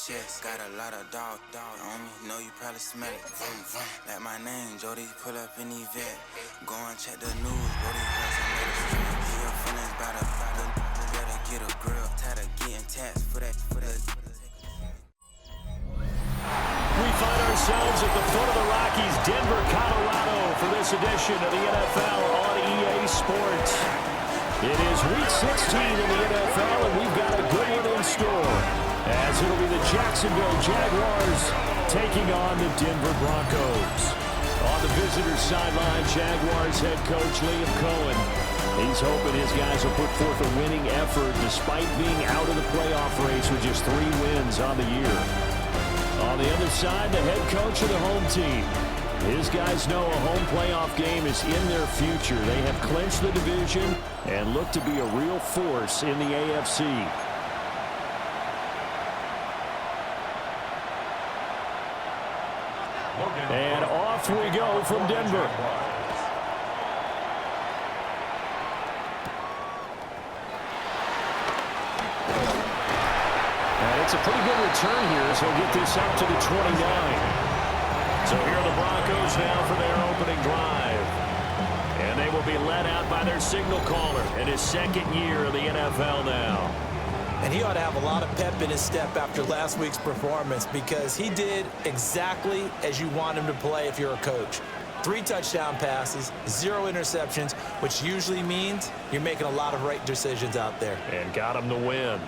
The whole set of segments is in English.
chest. Got a lot of dog on me, know you probably smell it. Vroom, vroom. Like my name, Jody, pull up in the vet. Go and check the news, Brody has some latest trend. Get your feelings by the bottle, better get a grill. Tired of getting taxed for that. We find ourselves at the foot of the Rockies, Denver, Colorado, for this edition of the NFL on EA Sports. It is Week 16 in the NFL, and we've got a good one in store, as it'll be the Jacksonville Jaguars taking on the Denver Broncos. On the visitor's sideline, Jaguars head coach Liam Cohen. He's hoping his guys will put forth a winning effort despite being out of the playoff race with just 3 wins on the year. On the other side, the head coach of the home team. His guys know a home playoff game is in their future. They have clinched the division and look to be a real force in the AFC. And off we go from Denver. It's a pretty good return here as he'll get this up to the 29. So here are the Broncos now for their opening drive. And they will be led out by their signal caller in his second year of the NFL now. And he ought to have a lot of pep in his step after last week's performance, because he did exactly as you want him to play if you're a coach. 3 touchdown passes, 0 interceptions, which usually means you're making a lot of right decisions out there. And got him the win.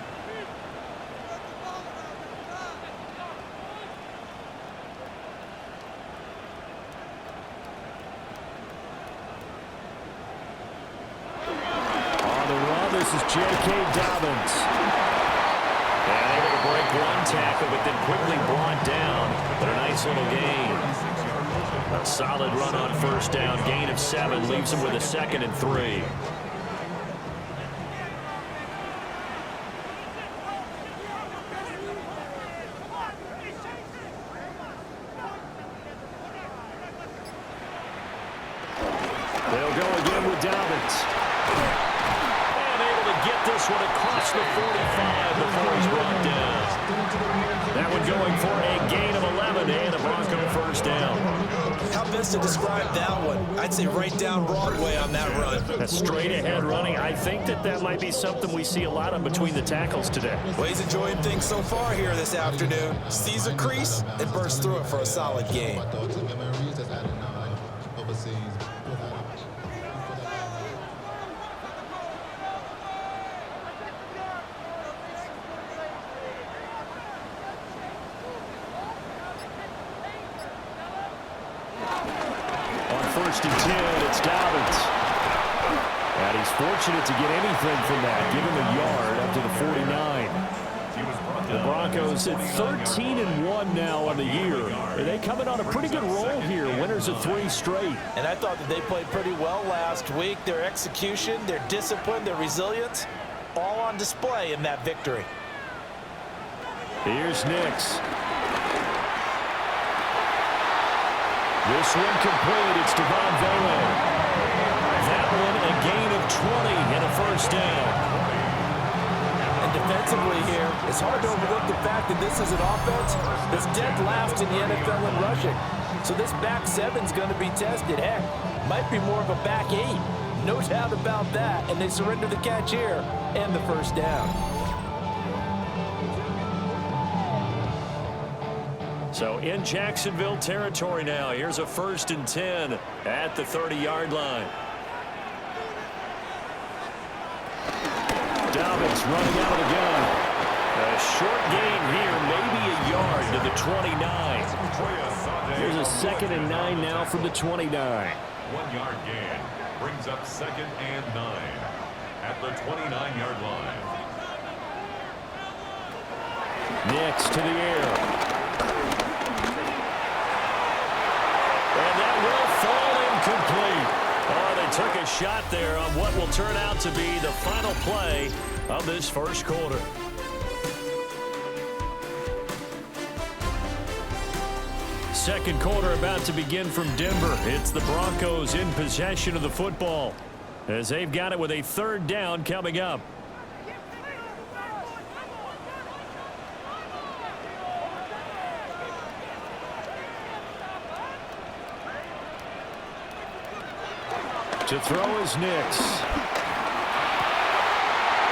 This is J.K. Dobbins. And able to break 1 tackle, but then quickly brought down. But a nice little gain. A solid run on first down. Gain of 7 leaves him with a 2nd and 3. They'll go again with Dobbins. This one across the 45 before he's brought down. That one going for a gain of 11 and a Bronco first down. How best to describe that one? I'd say right down Broadway on that run. A straight ahead running. I think that might be something we see a lot of between the tackles today. Well, he's enjoying things so far here this afternoon. Sees a crease and bursts through it for a solid gain. First and 10, it's Dobbins. And he's fortunate to get anything from that. Give him a yard up to the 49. The Broncos at 13-1 now on the year. They coming on a pretty good roll here. Winners of 3 straight. And I thought that they played pretty well last week. Their execution, their discipline, their resilience, all on display in that victory. Here's Nix. This one complete. It's Devon Vele. That one a gain of 20 and a first down. And defensively here, it's hard to overlook the fact that this is an offense that's dead last in the NFL in rushing. So this back 7's going to be tested. Heck, might be more of a back 8. No doubt about that. And they surrender the catch here and the first down. So in Jacksonville territory now. Here's a 1st and 10 at the 30-yard line. Dobbins running out of the gun. A short gain here, maybe a yard to the 29. Here's a 2nd and 9 now from the 29. 1-yard gain brings up 2nd and 9 at the 29-yard line. Next to the air. And that will fall incomplete. Oh, they took a shot there on what will turn out to be the final play of this first quarter. Second quarter about to begin from Denver. It's the Broncos in possession of the football as they've got it with a 3rd down coming up. To throw is Nix.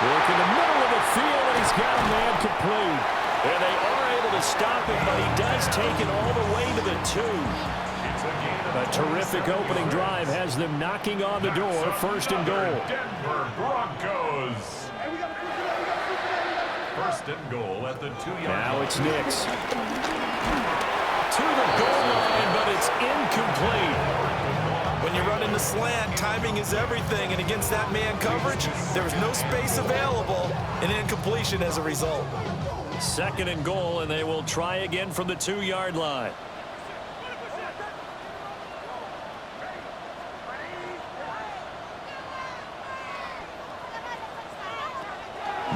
Work in the middle of the field, and he's got a man complete. And they are able to stop him, but he does take it all the way to the 2. A terrific opening drive has them knocking on the door, 1st and goal. Denver Broncos. 1st and goal at the 2-yard line. Now it's Nix. To the goal line, but it's incomplete. When you're running the slant, timing is everything, and against that man coverage, there was no space available, and incompletion as a result. 2nd and goal, and they will try again from the 2-yard line.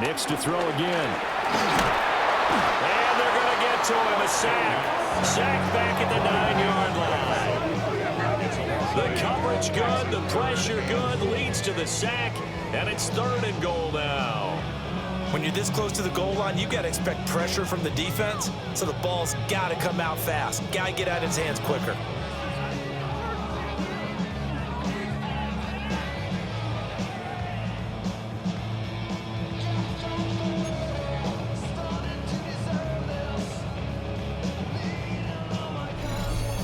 Nix to throw again. And they're going to get to him. A sack. Sack back at the 9-yard line. The coverage good. The pressure good. Leads to the sack. And it's 3rd and goal now. When you're this close to the goal line, you've got to expect pressure from the defense. So the ball's got to come out fast. Got to get out of his hands quicker.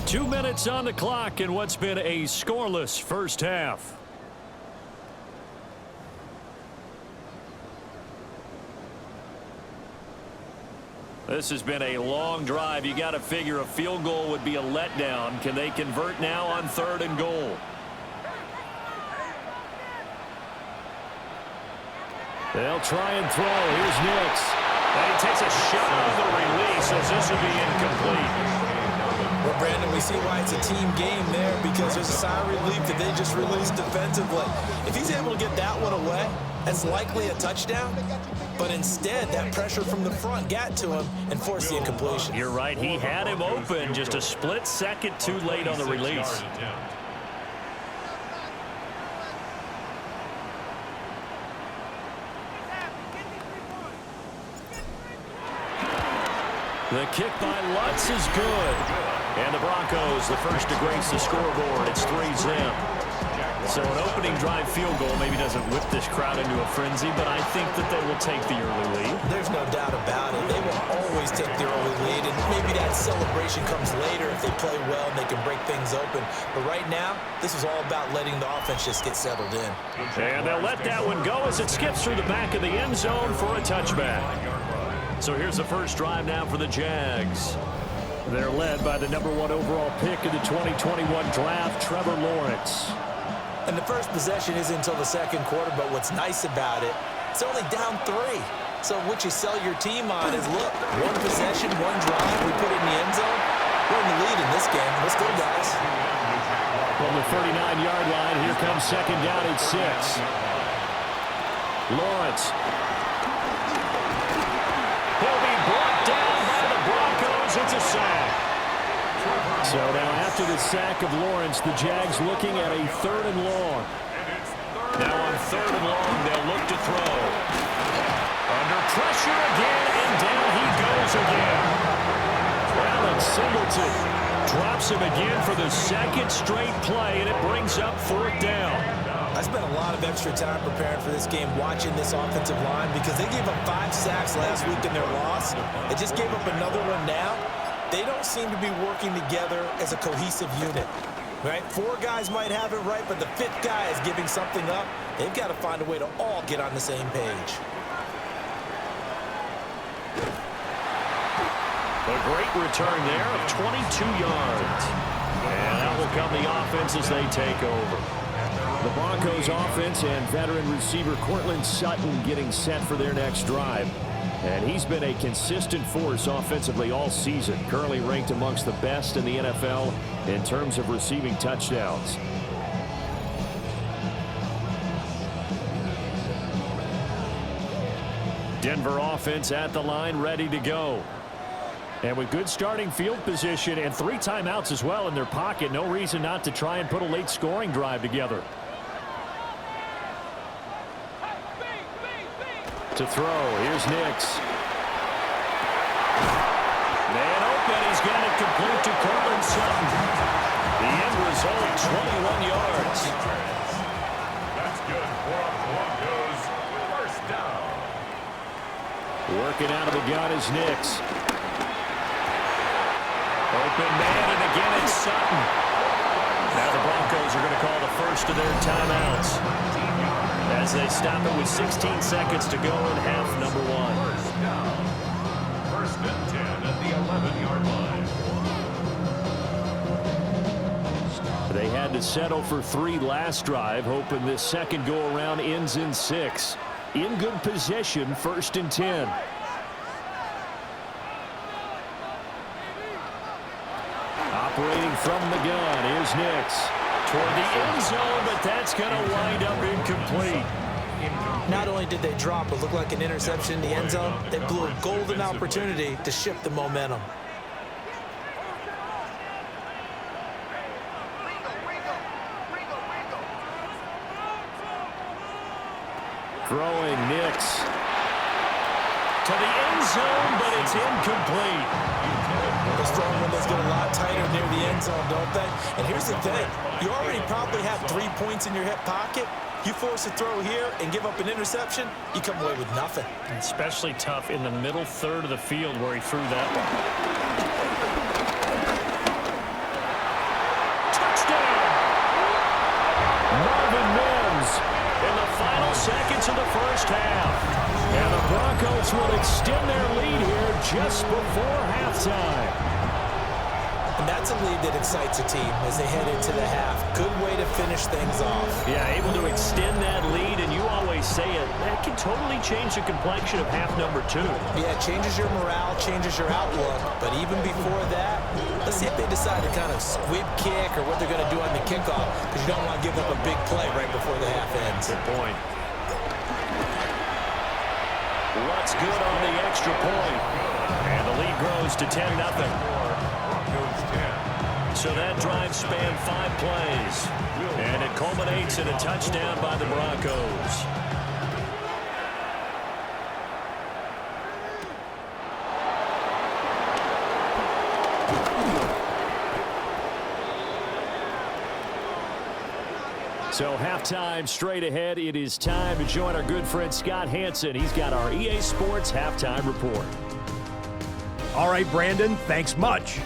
Two minutes on the clock in what's been a scoreless first half. This has been a long drive. You got to figure a field goal would be a letdown. Can they convert now on 3rd and goal? They'll try and throw. Here's Nix. And he takes a shot on the release as this will be incomplete. Well, Brandon, we see why it's a team game there, because there's a sigh of relief that they just released defensively. If he's able to get that one away, that's likely a touchdown. But instead, that pressure from the front got to him and forced the incompletion. You're right. He had him open, just a split second too late on the release. The kick by Lutz is good. And the Broncos, the first to grace the scoreboard. It's 3-zip. So an opening drive field goal maybe doesn't whip this crowd into a frenzy, but I think that they will take the early lead. There's no doubt about it. They will always take the early lead, and maybe that celebration comes later if they play well and they can break things open. But right now, this is all about letting the offense just get settled in. And they'll let that one go as it skips through the back of the end zone for a touchback. So here's the first drive now for the Jags. They're led by the #1 overall pick in the 2021 draft, Trevor Lawrence. And the first possession isn't until the second quarter, but what's nice about it, it's only down 3. So what you sell your team on is, look, 1 possession, 1 drive, we put it in the end zone. We're in the lead in this game. Let's go, guys. From the 39-yard line, here comes 2nd down at 6. Lawrence. He'll be brought down by the Broncos. It's a sack. So now after the sack of Lawrence, the Jags looking at a 3rd and long. Now on 3rd and long, they'll look to throw. Under pressure again, and down he goes again. Alex Singleton drops him again for the 2nd straight play, and it brings up 4th down. I spent a lot of extra time preparing for this game, watching this offensive line, because they gave up 5 sacks last week in their loss. They just gave up another one now. They don't seem to be working together as a cohesive unit, right? 4 guys might have it right, but the 5th guy is giving something up. They've got to find a way to all get on the same page. A great return there of 22 yards. And that will come the offense as they take over. The Broncos offense and veteran receiver Courtland Sutton getting set for their next drive. And he's been a consistent force offensively all season, currently ranked amongst the best in the NFL in terms of receiving touchdowns. Denver offense at the line, ready to go. And with good starting field position and 3 timeouts as well in their pocket, no reason not to try and put a late scoring drive together. To throw, here's Nix. Man open, he's got it complete to Courtland Sutton. The end result, 21 yards. Working out of the gun is Nix. Open man, and again it's Sutton. Now the Broncos are going to call the first of their timeouts as they stop it with 16 seconds to go in half number 1. First and 10 at the 11-yard line. They had to settle for 3 last drive, hoping this second go-around ends in 6. In good position, first and 10. Operating from the gun is Nix. Toward the end zone, but that's going to wind up incomplete. Not only did they drop what looked like an interception in the end zone, they blew a golden opportunity to shift the momentum. Throwing Nix. To the end zone, but it's incomplete. Those throwing windows get a lot tighter near the end zone, don't they? And here's the thing. You already probably have 3 points in your hip pocket. You force a throw here and give up an interception, you come away with nothing. Especially tough in the middle third of the field where he threw that one. Touchdown! Marvin Mims in the final seconds of the first half. And the Broncos will extend their lead here just before halftime. And that's a lead that excites a team as they head into the half. Good way to finish things off. Yeah, able to extend that lead, and you always say it, that can totally change the complexion of half number 2. Yeah, it changes your morale, changes your outlook. But even before that, let's see if they decide to kind of squib kick or what they're going to do on the kickoff, because you don't want to give up a big play right before the half ends. Good point. What's good on the extra point? And the lead grows to 10-0. So that drive spanned 5 plays. And it culminates in a touchdown by the Broncos. So halftime straight ahead. It is time to join our good friend Scott Hansen. He's got our EA Sports halftime report. All right, Brandon, thanks much.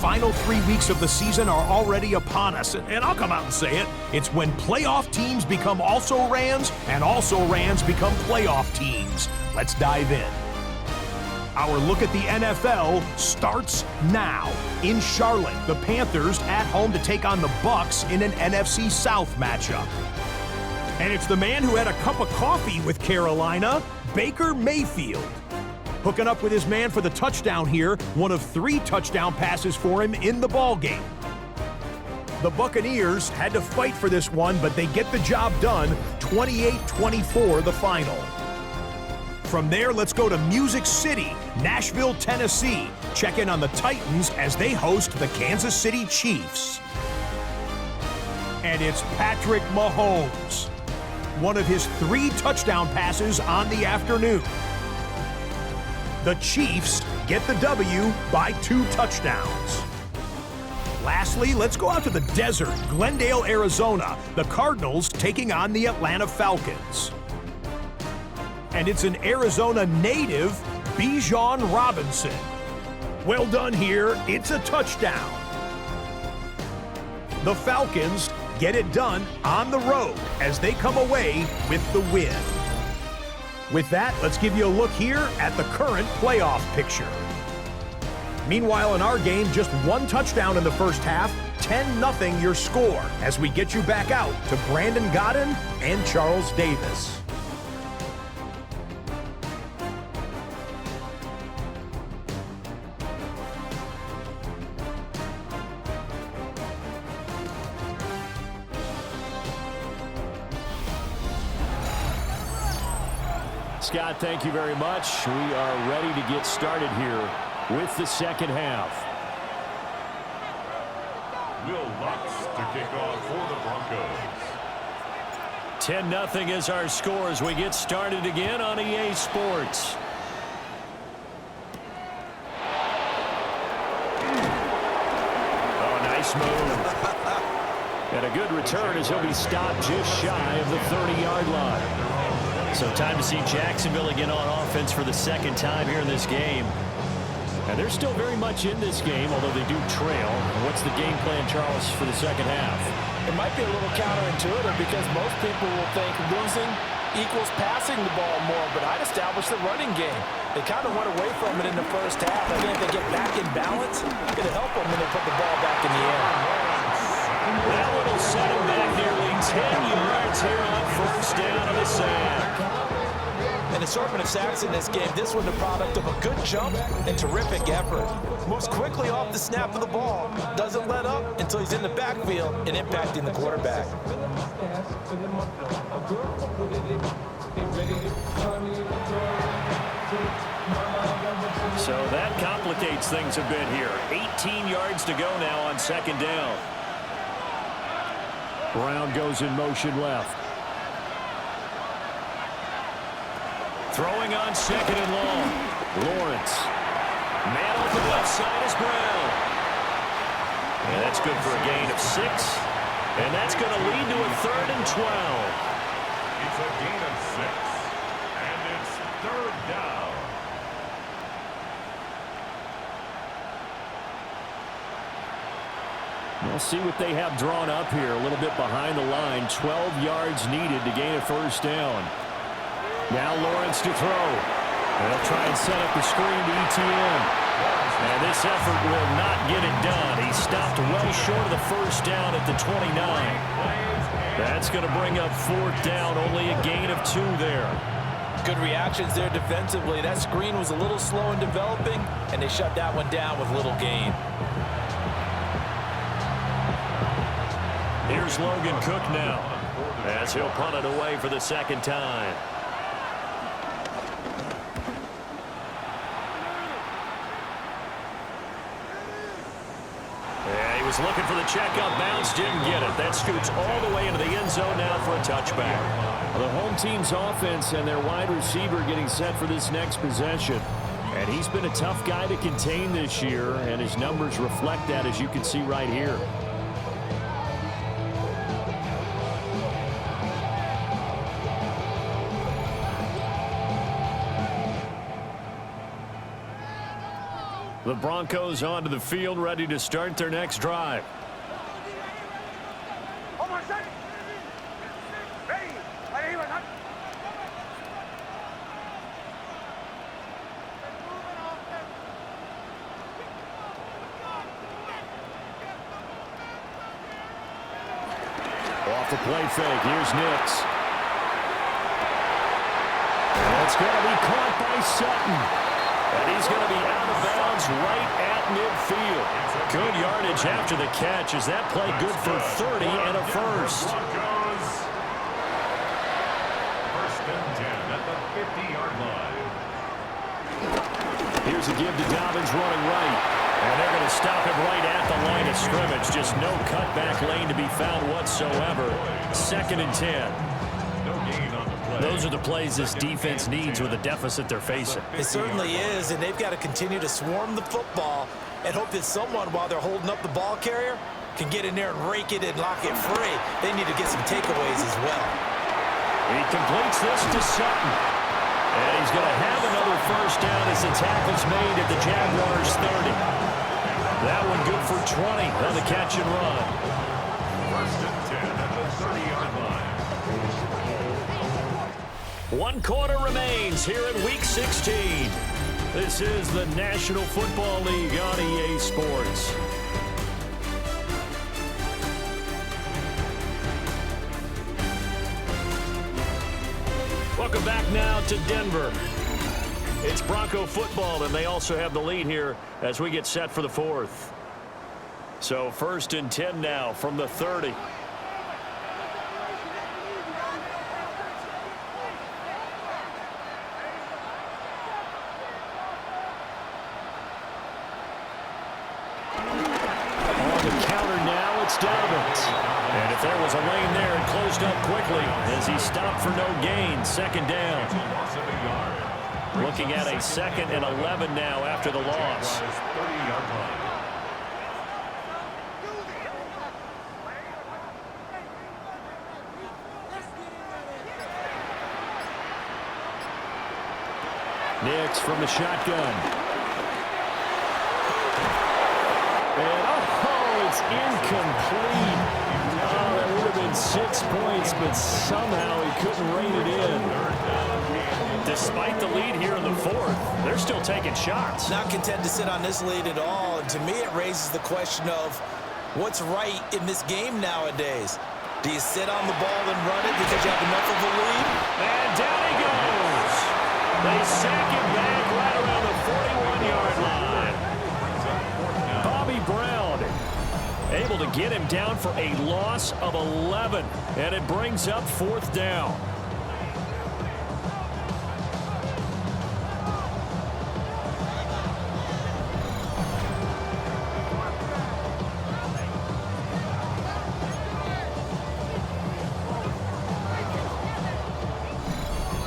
Final 3 weeks of the season are already upon us, and I'll come out and say it. It's when playoff teams become also-rans, and also-rans become playoff teams. Let's dive in. Our look at the NFL starts now. In Charlotte, the Panthers at home to take on the Bucs in an NFC South matchup. And it's the man who had a cup of coffee with Carolina, Baker Mayfield. Hooking up with his man for the touchdown here, one of 3 touchdown passes for him in the ballgame. The Buccaneers had to fight for this one, but they get the job done, 28-24 the final. From there, let's go to Music City, Nashville, Tennessee. Check in on the Titans as they host the Kansas City Chiefs. And it's Patrick Mahomes. One of his 3 touchdown passes on the afternoon. The Chiefs get the W by 2 touchdowns. Lastly, let's go out to the desert, Glendale, Arizona. The Cardinals taking on the Atlanta Falcons. And it's an Arizona native, Bijan Robinson. Well done here, it's a touchdown. The Falcons get it done on the road as they come away with the win. With that, let's give you a look here at the current playoff picture. Meanwhile, in our game, just 1 touchdown in the first half, 10-0 your score as we get you back out to Brandon Godden and Charles Davis. Scott, thank you very much. We are ready to get started here with the second half. Will Lutz to kick off for the Broncos. 10-0 is our score as we get started again on EA Sports. Oh, nice move. And a good return as he'll be stopped just shy of the 30-yard line. So time to see Jacksonville again on offense for the second time here in this game. And they're still very much in this game, although they do trail. What's the game plan, Charles, for the second half? It might be a little counterintuitive because most people will think losing equals passing the ball more, but I'd establish the running game. They kind of went away from it in the first half. I think if they get back in balance, it'll help them when they put the ball back in the air. That one will set him back nearly 10 yards here on first down on the sack. An assortment of sacks in this game. This one the product of a good jump and terrific effort. Moves quickly off the snap of the ball. Doesn't let up until he's in the backfield and impacting the quarterback. So that complicates things a bit here. 18 yards to go now on second down. Brown goes in motion left. Throwing on second and long. Lawrence. Man open left side is Brown. And that's good for a gain of 6. And that's going to lead to a 3rd and 12. It's a gain of 6. And it's 3rd down. We'll see what they have drawn up here. A little bit behind the line. 12 yards needed to gain a first down. Now Lawrence to throw. They'll try and set up the screen to ETN. And this effort will not get it done. He stopped well short of the first down at the 29. That's going to bring up 4th down. Only a gain of 2 there. Good reactions there defensively. That screen was a little slow in developing, and they shut that one down with little gain. Here's Logan Cook now, as he'll punt it away for the second time. Yeah, he was looking for the check up bounce, didn't get it. That scoots all the way into the end zone now for a touchback. The home team's offense and their wide receiver getting set for this next possession. And he's been a tough guy to contain this year, and his numbers reflect that, as you can see right here. The Broncos onto the field, ready to start their next drive. Off the play fake, here's Nix. And it's going to be caught by Sutton. And he's going to be out of bounds right at midfield. Good yardage after the catch. Is that play good for 30 and a first? First and 10 at the 50-yard line. Here's a give to Dobbins running right. And they're going to stop him right at the line of scrimmage. Just no cutback lane to be found whatsoever. 2nd and 10. Those are the plays this defense needs with the deficit they're facing. It certainly is, and they've got to continue to swarm the football and hope that someone, while they're holding up the ball carrier, can get in there and rake it and lock it free. They need to get some takeaways as well. He completes this to Sutton. And he's going to have another first down as the tackle's made at the Jaguars 30. That one good for 20 on the catch and run. First and 10 at the 30-yard line. 1 quarter remains here in Week 16. This is the National Football League on EA Sports. Welcome back now to Denver. It's Bronco football, and they also have the lead here as we get set for the 4th. So 1st and 10 now from the 30. Dobbins. And if there was a lane there, it closed up quickly as he stopped for no gain. 2nd down. Looking at a 2nd and 11 now after the loss. Nix from the shotgun. And, oh, it's incomplete. Oh, that would have been 6 points, but somehow he couldn't rein it in. Despite the lead here in the fourth, they're still taking shots. Not content to sit on this lead at all. And to me, it raises the question of what's right in this game nowadays. Do you sit on the ball and run it because you have enough of a lead? And down he goes. They sack him back right around the 41-yard line. Bobby Brown able to get him down for a loss of 11. And it brings up fourth down.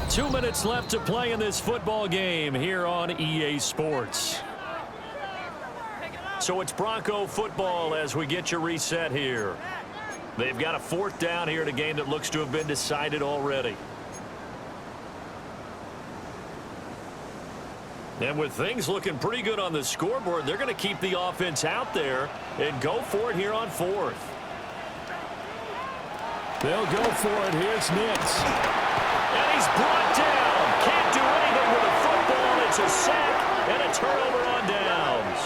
Two minutes left to play in this football game here on EA Sports. So it's Bronco football as we get you reset here. They've got a fourth down here in a game that looks to have been decided already. And with things looking pretty good on the scoreboard, they're going to keep the offense out there and go for it here on fourth. They'll go for it. Here's Nix. And he's brought down. Can't do anything with the football. It's a sack and a turnover on downs.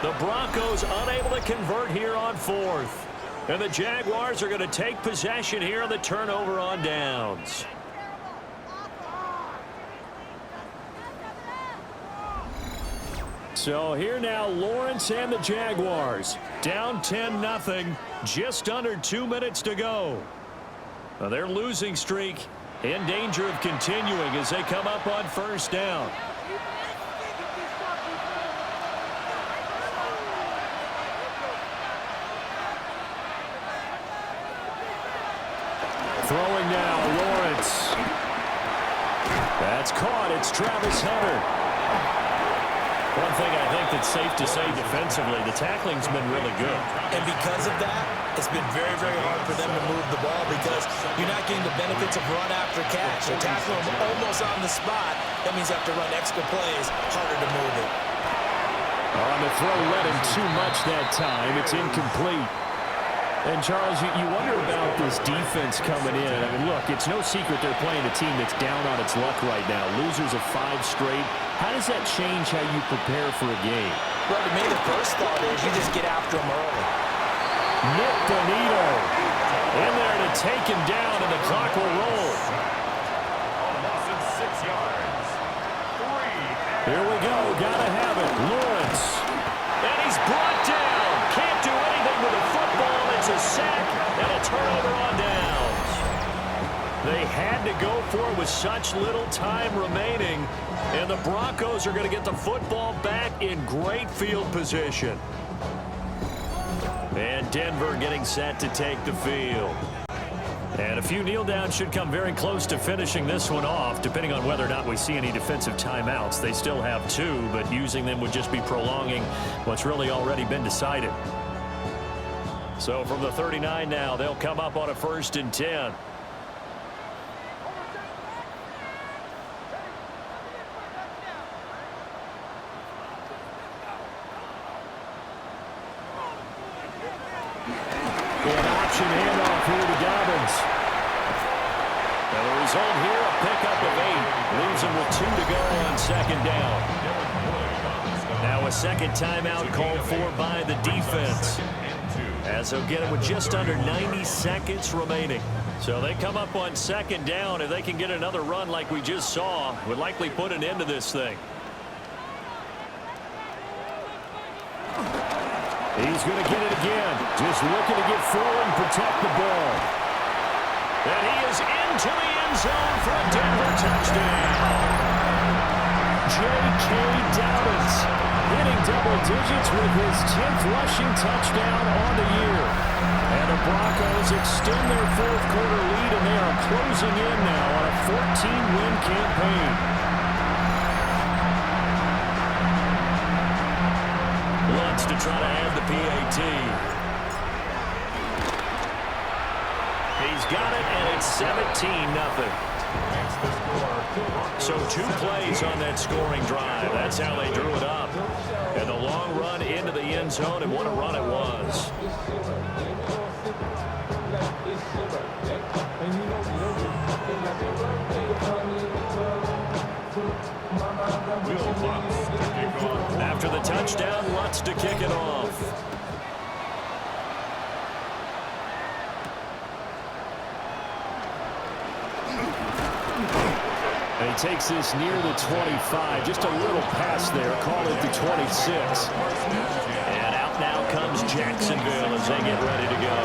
The Broncos unable to convert here on fourth. And the Jaguars are going to take possession here on the turnover on downs. So here now, Lawrence and the Jaguars. Down 10-0. Just under 2 minutes to go. Now their losing streak in danger of continuing as they come up on first down. Throwing now, Lawrence. That's caught. It's Travis Hunter. One thing I think that's safe to say defensively, the tackling's been really good. And because of that, it's been very, very hard for them to move the ball because you're not getting the benefits of run after catch. They're tackling them almost on the spot. That means you have to run extra plays, harder to move it. On the throw, led him too much that time. It's incomplete. And, Charles, you wonder about this defense coming in. I mean, look, it's no secret they're playing a team that's down on its luck right now. Losers of 5 straight. How does that change how you prepare for a game? Well, to me, the first thought is you just get after them early. Nick Bonito in there to take him down, and the clock will roll. Loss of 6 yards. 3. Here we go. Gotta have it. Lawrence. And he's brought down. Can't do anything with the football. It's a sack and a turnover on downs. They had to go for it with such little time remaining. And the Broncos are going to get the football back in great field position. And Denver getting set to take the field. And a few kneel downs should come very close to finishing this one off, depending on whether or not we see any defensive timeouts. They still have 2, but using them would just be prolonging what's really already been decided. So from the 39 now, they'll come up on a 1st and 10. An option handoff here to Dobbins. And the result here, a pickup of 8. Leaves him with 2 to go on 2nd down. Now a second timeout called for by the defense, as they'll get it with just under 90 seconds remaining. So they come up on 2nd down. If they can get another run like we just saw, would likely put an end to this thing. He's going to get it again. Just looking to get forward and protect the ball. And he is into the end zone for a Denver touchdown. J.K. Dobbins hitting double digits with his 10th rushing touchdown on the year. And the Broncos extend their 4th quarter lead, and they are closing in now on a 14-win campaign. Lutz to try to add the PAT. He's got it, and it's 17-0. So 2 plays on that scoring drive. That's how they drew it up. And the long run into the end zone, and what a run it was. After the touchdown, Lutz to kick it off. And he takes this near the 25, just a little pass there, call it the 26. And out now comes Jacksonville as they get ready to go.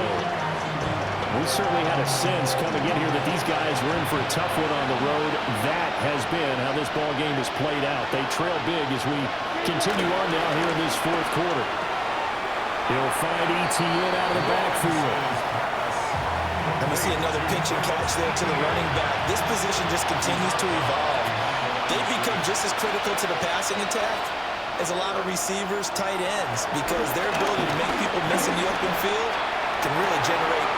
We certainly had a sense coming in here that these guys were in for a tough one on the road. That has been how this ball game has played out. They trail big as we continue on now here in this fourth quarter. He'll find ETN out of the backfield. And we see another pitch and catch there to the running back. This position just continues to evolve. They've become just as critical to the passing attack as a lot of receivers, tight ends, because their ability to make people miss in the open field can really generate.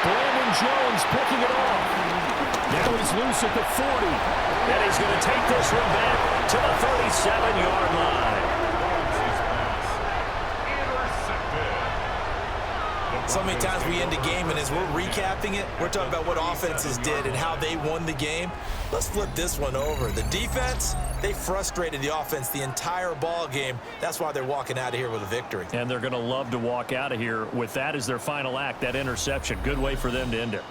Brandon Jones picking it off. Now he's loose at the 40. And he's going to take this one back to the 37-yard line. So many times we end a game, and as we're recapping it, we're talking about what offenses did and how they won the game. Let's flip this one over. The defense, they frustrated the offense the entire ball game. That's why they're walking out of here with a victory. And they're going to love to walk out of here with that as their final act, that interception. Good way for them to end it.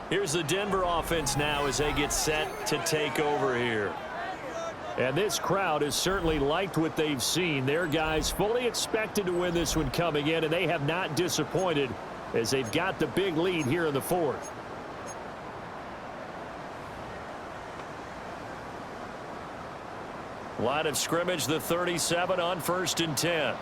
Here's the Denver offense now as they get set to take over here. And this crowd has certainly liked what they've seen. Their guys fully expected to win this one coming in, and they have not disappointed as they've got the big lead here in the fourth. Line of scrimmage, the 37 on 1st and 10.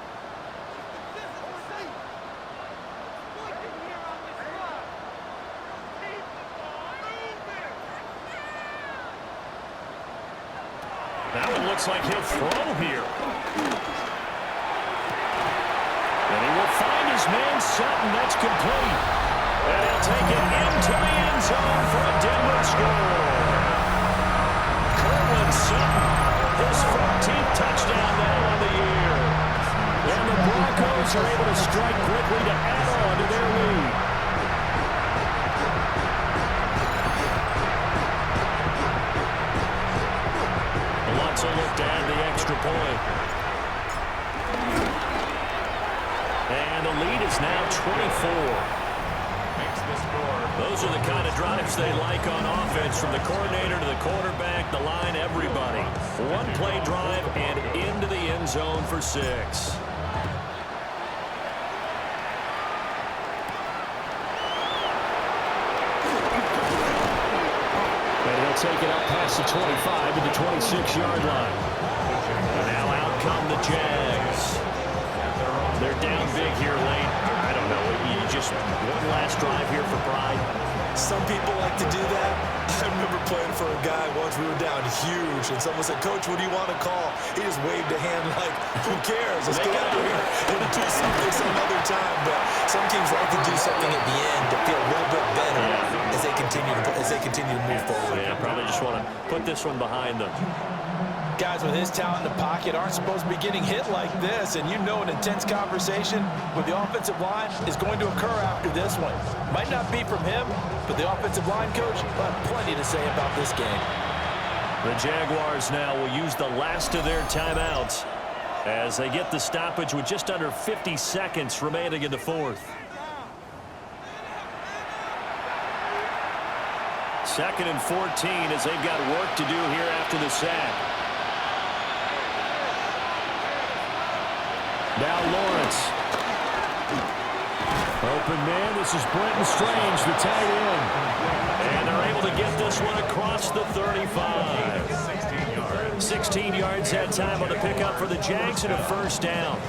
That one looks like he'll throw here. And he will find his man Sutton. That's complete. And he'll take it into the end zone for a Denver score. Cortland Sutton, his 14th touchdown now on the year. And the Broncos are able to strike quickly to add on to their lead. Lutz will look to add the extra point. And the lead is now 24. Those are the kind of drives they like on offense, from the coordinator to the quarterback, the line, everybody. One play drive and into the end zone for 6. Take it up past the 25 to the 26-yard line. And now out come the Jags. They're down big here late. I don't know. You just one last drive here for pride. Some people like to do that. I remember playing for a guy once. We were down huge, and someone said, "Coach, what do you want to call?" He just waved a hand like, "Who cares? Let's get out of here and do something some other time." But some teams like to do something at the end to feel a little bit better as they continue to move forward. Yeah, probably just want to put this one behind them. Guys with his talent in the pocket aren't supposed to be getting hit like this, and you know an intense conversation with the offensive line is going to occur after this one. Might not be from him, but the offensive line coach will have plenty to say about this game. The Jaguars now will use the last of their timeouts as they get the stoppage with just under 50 seconds remaining in the fourth. 2nd and 14 as they've got work to do here after the sack. Now Lawrence. Open man, this is Brenton Strange, the tight end. And they're able to get this one across the 35. 16 yards that time on the pickup for the Jags and a first down.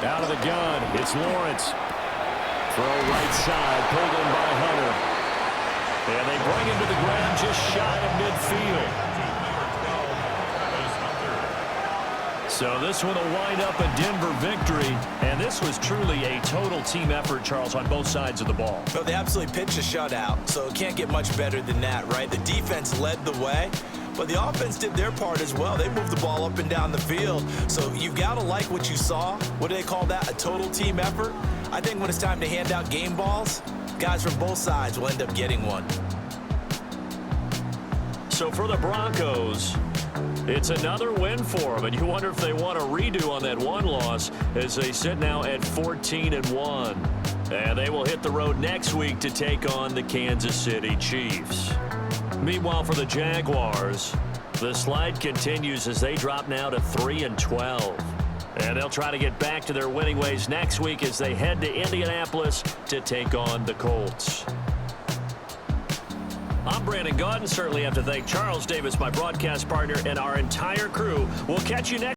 Out of the gun, it's Lawrence. Throw right side, pulled in by Hunter. And they bring him to the ground just shy of midfield. So this one will wind up a Denver victory, and this was truly a total team effort, Charles, on both sides of the ball. Well, they absolutely pitched a shutout, so it can't get much better than that, right? The defense led the way, but the offense did their part as well. They moved the ball up and down the field, so you've got to like what you saw. What do they call that, a total team effort? I think when it's time to hand out game balls, guys from both sides will end up getting one. So for the Broncos, it's another win for them, and you wonder if they want a redo on that one loss as they sit now at 14-1. And they will hit the road next week to take on the Kansas City Chiefs. Meanwhile, for the Jaguars, the slide continues as they drop now to 3-12. And they'll try to get back to their winning ways next week as they head to Indianapolis to take on the Colts. I'm Brandon Gaudin. Certainly have to thank Charles Davis, my broadcast partner, and our entire crew. We'll catch you next.